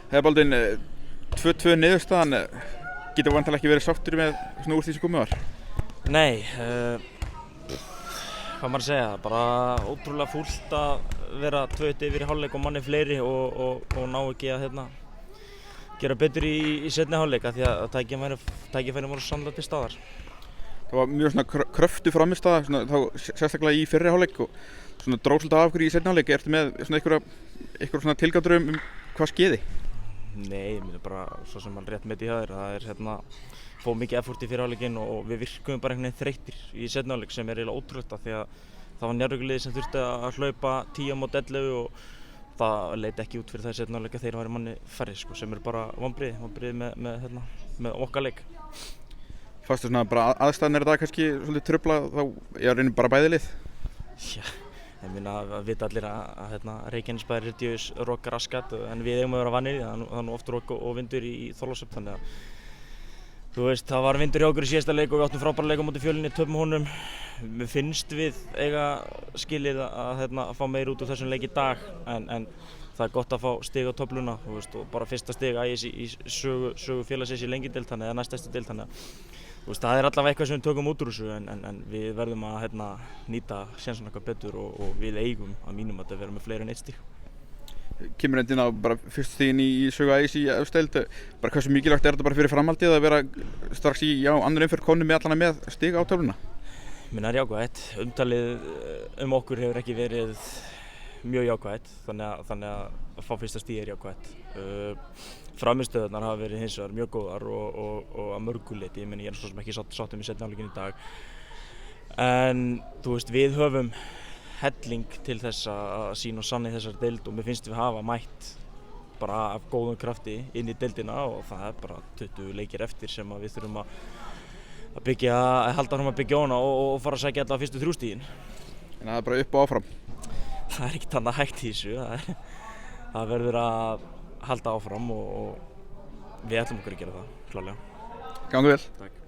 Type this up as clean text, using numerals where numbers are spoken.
Heiðar Baldvin, 2-2 niðurstaðan, getur vantanlega ekki verið sáttur með svona úr því sem komið var? Nei, hvað maður að segja, bara ótrúlega fúlt að vera 2-1 yfir í hálfleik og manni fleiri og ná ekki að gera betur í seinni hálfleik af því að tækifærin voru sannlega til staðar. Það var mjög svona kröftu frammistaða, þá sérstaklega í fyrri hálfleik og svona dró svolítið af ykkur í seinni hálfleik. Ertu með svona einhverja svona tilgátur hvað skeiði? Nei, mér er bara svo sem hann rétt með í höður. Það er fóð mikið effort í fyrri hálfleikinn og við virkum bara einhvern veginn þreyttir í seinni hálfleik sem er eiginlega ótrúlegt af því að það var Njarðvíkurliðið sem þurfti að hlaupa 10 mót 11 og það leit ekki út fyrir það í seinni hálfleik að þeir væru manni færri sko, sem er bara vonbrigði með okkar leik. Fannst þú svona bara aðstæðan er þetta kannski svolítið trufla þá ég reynir bara bæði lið? Já, ég meina að vita allir að Reykjanesbær Riddius rok raskat en við eigum að vera vanir það er nú oft rok og vindur í Þorlákshöfn þannig að þú veist, það var vindur hjá okkur í síðasta leik og við áttum frábæra leik á móti Fjölni, töpum honum. Mér finnst við eiga skilið að fá meira út úr þessum leik í dag en það er gott að fá stig á töfluna, þú veist, og bara fyrsta stig Ægis í sögu félagsins í lengideild þannig eða næstæstu deild þannig að þú veist, það er allavega eitthvað sem við tökum út úr þessu en við verðum að nýta sénsinn eitthvað betur og við eigum að mínum að vera með fleiri en 1 stig. Kemur inn á bara fyrstu stigin í sögu Ægis í efstu deild, bara hversu mikilvægt er þetta bara fyrir framhaldið að vera strax í annar umferð komnir með stig á töfluna? Það er jákvætt, umtalið okkur hefur ekki verið mjög jákvætt þannig að fá fyrsta stig er jákvætt. Frammistöðurnar hafa verið hins vegar mjög góðar og að mörgu leyti, ég er svo sem ekki sáttur með seinni hálfleikinn í dag en þú veist, við höfum helling til þess að sýna og sanna í þessari deild og mér finnst við hafa mætt bara af góðum krafti inn í deildina og það er bara 20 leikir eftir sem að við þurfum að halda áfram að byggja hana og fara að sækja alla fyrstu 3 stigin. En það er bara upp og áfram? Það er ekkert annað hægt í þessu, það verður að halda áfram og við ætlum okkur að gera það, klárlega. Gangi vel. Takk.